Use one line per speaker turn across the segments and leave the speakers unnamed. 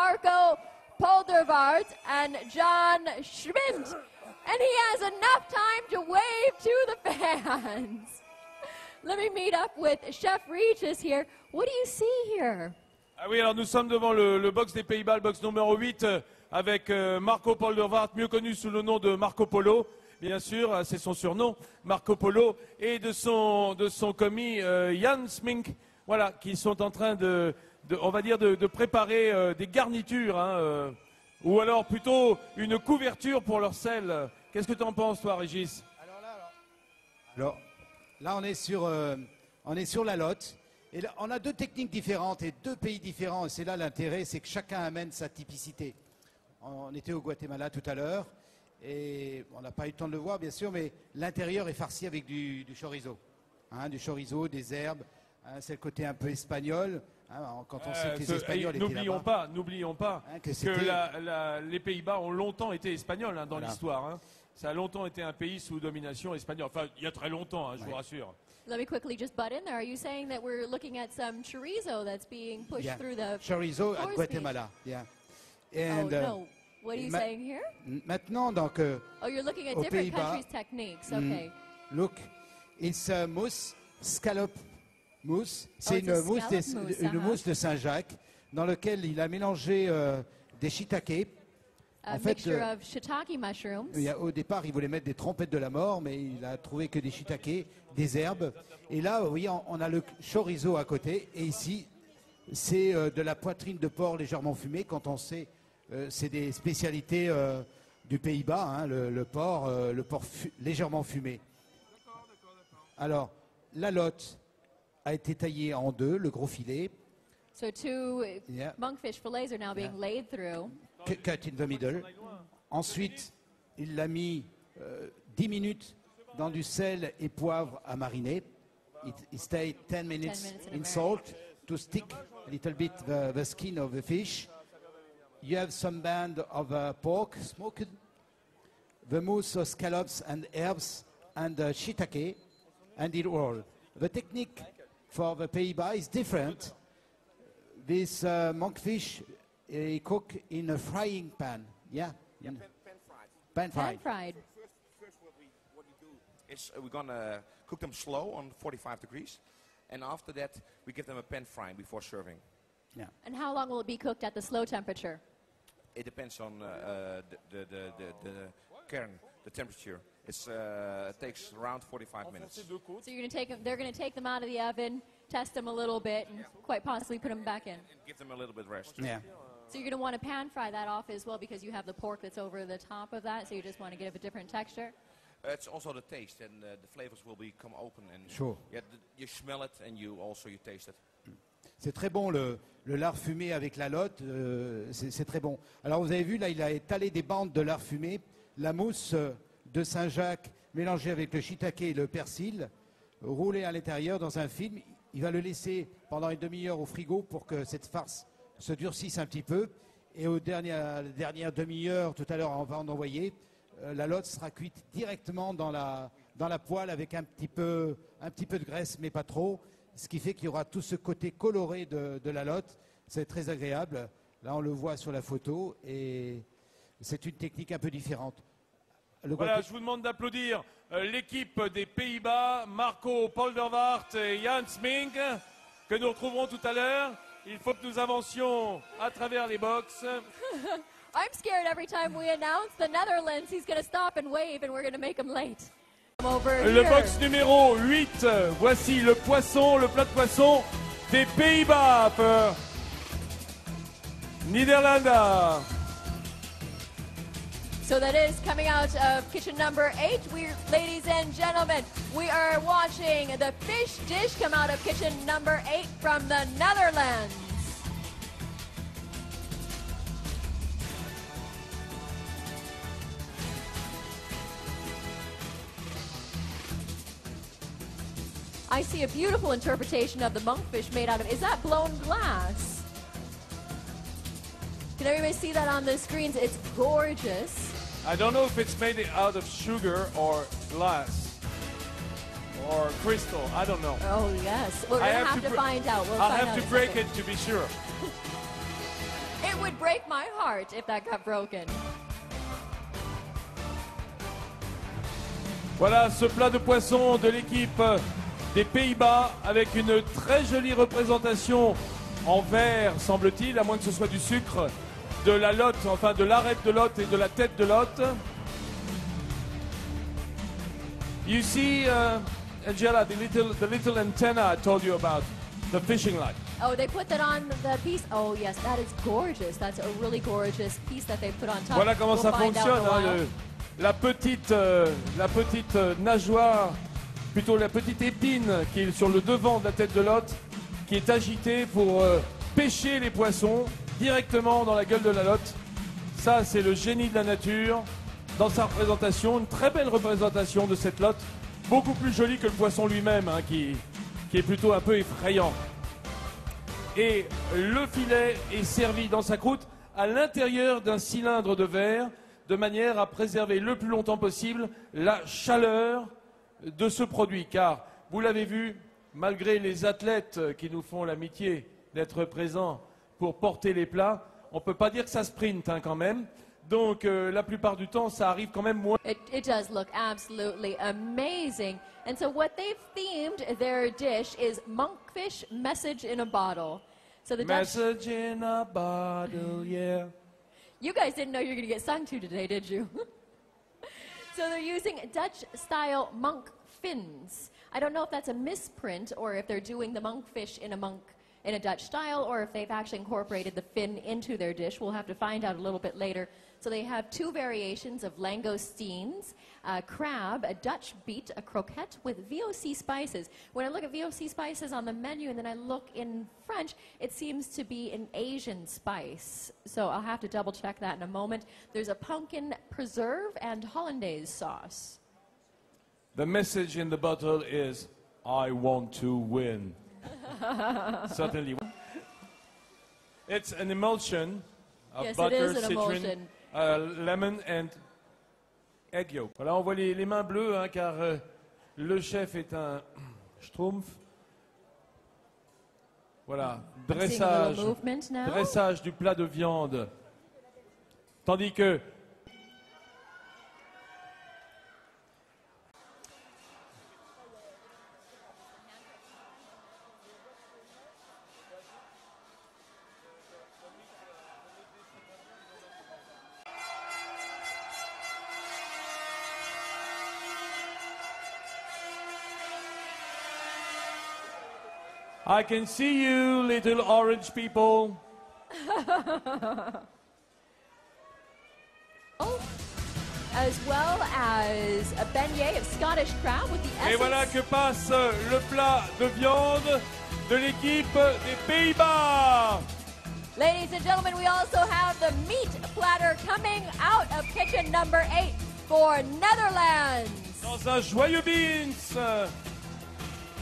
Marco Poldervaart and John Schmidt. And he has enough time to wave to the fans. Let me meet up with Chef Regis here. What do you see here?
Ah oui, alors nous sommes devant le box des Pays-Bas, le box numéro 8, avec Marco Poldervaart, mieux connu sous le nom de Marco Polo. Bien sûr, c'est son surnom, Marco Polo, et de son commis Jan Smink, voilà, qui sont en train on va dire de préparer des garnitures, hein, ou alors plutôt une couverture pour leur sel. Qu'est-ce que tu en penses, toi, Régis?
Alors là, on est sur la lotte. Et là, on a deux techniques différentes et deux pays différents. Et c'est là l'intérêt, c'est que chacun amène sa typicité. On était au Guatemala tout à l'heure. Et on n'a pas eu le temps de le voir, bien sûr, mais l'intérieur est farci avec du chorizo. Hein, du chorizo, des herbes. Hein, c'est le côté un peu espagnol. Hein, quand on sait que les Espagnols étaient là-bas.
N'oublions pas hein, que les Pays-Bas ont longtemps été espagnols hein, dans l'histoire. Hein. Ça a longtemps été un pays sous domination espagnole. Enfin, il y a très longtemps, hein, je vous rassure.
Let me quickly just butt in there. Are you saying that we're looking at some chorizo that's being pushed through the
chorizo at Guatemala? Yeah. And,
no. What are you saying here?
Maintenant, donc,
you're looking at different countries' techniques. Okay.
Look, it's mousse, scallop mousse. C'est une mousse de Saint-Jacques dans laquelle il a mélangé des shiitake.
A mixture of shiitake mushrooms.
Au départ, il voulait mettre des trompettes de la mort, mais il a trouvé que des shiitake, des herbes. Et là, vous voyez, on a le chorizo à côté. Et ici, c'est de la poitrine de porc légèrement fumée. Quand on sait, c'est des spécialités du Pays-Bas, hein, le porc légèrement fumé. Alors, la lotte a été taillée en deux, le gros filet.
So two monkfish fillets are now being laid through.
Cut in the middle. Ensuite, il l'a mis 10 minutes dans du sel et poivre à mariner. It stayed 10 minutes in salt to stick a little bit the skin of the fish. You have some band of pork smoked, the mousse of scallops and herbs and shiitake, and it all. The technique for the Pays-Bas is different. This monkfish cook in a frying pan. Yeah, pan fried.
Pan fried.
First what we do is we're gonna cook them slow on 45 degrees, and after that we give them a pan fry before serving.
Yeah.
And how long will it be cooked at the slow temperature?
It depends on the kern, the temperature. It takes around 45 minutes.
So they're going to take them out of the oven, test them a little bit, and quite possibly put them back in.
And give them a little bit rest.
Yeah.
So you're going to want to pan fry that off as well because you have the pork that's over the top of that, so you just want to give a different texture.
It's also the taste, and the flavors will become open, and
sure.
You smell it, and you taste it.
C'est très bon le lard fumé avec la lotte, c'est très bon. Alors vous avez vu là, il a étalé des bandes de lard fumé, la mousse de Saint-Jacques mélangée avec le shiitake et le persil, roulé à l'intérieur dans un film. Il va le laisser pendant une demi-heure au frigo pour que cette farce se durcisse un petit peu. Et aux dernières demi-heure, tout à l'heure, on va en envoyer. La lotte sera cuite directement dans la poêle avec un petit peu de graisse, mais pas trop. Ce qui fait qu'il y aura tout ce côté coloré de la lotte. C'est très agréable. Là, on le voit sur la photo et c'est une technique un peu différente.
Voilà, je vous demande d'applaudir l'équipe des Pays-Bas, Marco Poldervaart et Jan Smink, que nous retrouverons tout à l'heure. Il faut que nous avancions à travers les box.
I'm scared every time we announce the Netherlands, he's going to stop and wave and we're going to make him late.
Le box numéro 8, voici le poisson, le plat de poisson des Pays-Bas. Nederlanda.
So that is coming out of kitchen number 8. Ladies and gentlemen, we are watching the fish dish come out of kitchen number 8 from the Netherlands. I see a beautiful interpretation of the monkfish made out of, is that blown glass? Can everybody see that on the screens? It's gorgeous.
I don't know if it's made out of sugar or glass or crystal. I don't know.
Oh, yes. We're going to have to find out.
I'll have to break it to be sure.
It would would break my heart if that got broken.
Voilà ce plat de poisson de l'équipe des Pays-Bas avec une très jolie représentation en verre, semble-t-il, à moins que ce soit du sucre, de la lotte, enfin de l'arête de lotte et de la tête de lotte. You see, Angela, the little antenna I told you about, the fishing line.
Oh, they put that on the piece. Oh, yes, that is gorgeous. That's a really gorgeous piece that they put on top.
Voilà comment
We'll
ça
find out
fonctionne,
in a
hein,
while.
la petite nageoire, plutôt la petite épine qui est sur le devant de la tête de lotte, qui est agitée pour pêcher les poissons directement dans la gueule de la lotte. Ça, c'est le génie de la nature dans sa représentation, une très belle représentation de cette lotte, beaucoup plus jolie que le poisson lui-même, hein, qui est plutôt un peu effrayant. Et le filet est servi dans sa croûte à l'intérieur d'un cylindre de verre, de manière à préserver le plus longtemps possible la chaleur de ce produit. Car, vous l'avez vu, malgré les athlètes qui nous font l'amitié d'être présents pour porter les plats, on ne peut pas dire que ça sprint, hein, quand même. Donc, la plupart du temps, ça arrive quand même moins.
It does look absolutely amazing. And so what they've themed their dish is monkfish message in a bottle. So the Dutch,
Message in a bottle, yeah.
you guys didn't know you were going to get sung to today, did you? So they're using Dutch-style monk fins. I don't know if that's a misprint or if they're doing the monkfish in a Dutch style, or if they've actually incorporated the fin into their dish. We'll have to find out a little bit later. So they have two variations of langoustines, crab, a Dutch beet, a croquette with VOC spices. When I look at VOC spices on the menu and then I look in French, it seems to be an Asian spice. So I'll have to double check that in a moment. There's a pumpkin preserve and hollandaise sauce.
The message in the bottle is, I want to win. Certainly. It's an emulsion of
Yes, it
butter,
is an
citron,
emulsion.
lemon and egg yolk. Voilà, on voit les mains bleues, hein, car le chef est un schtroumpf. Voilà,
I'm seeing a little
dressage,
movement now.
dressage du plat de viande. Tandis que I can see you, little orange people.
As well as a beignet of Scottish crab with the
Et
essence.
voilà que passe le plat de viande de l'équipe des Pays-Bas.
Ladies and gentlemen, we also have the meat platter coming out of kitchen number 8 for Netherlands.
Dans un joyeux beans.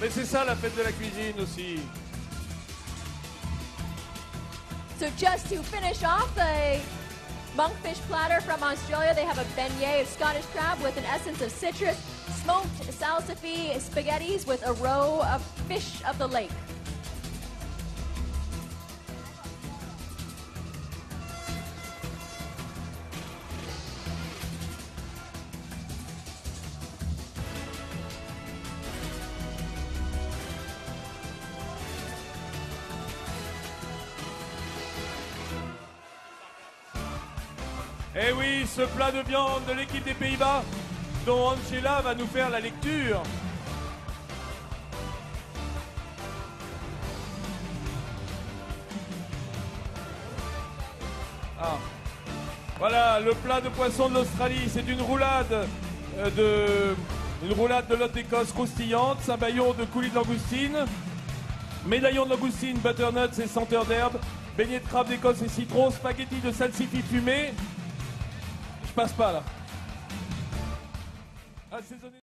Mais c'est ça la fête de la cuisine aussi.
So just to finish off the monkfish platter from Australia, they have a beignet of Scottish crab with an essence of citrus, smoked salsify spaghettis with a row of fish of the lake.
Et oui, ce plat de viande de l'équipe des Pays-Bas, dont Angela va nous faire la lecture. Ah. Voilà, le plat de poisson de l'Australie, c'est une roulade de lotte d'Écosse croustillante, sabayon de coulis de langoustine, médaillon de langoustine, butternuts et senteur d'herbe, beignet de crabe d'Écosse et citron, spaghetti de salsifis fumé. Je passe pas là. Assaisonné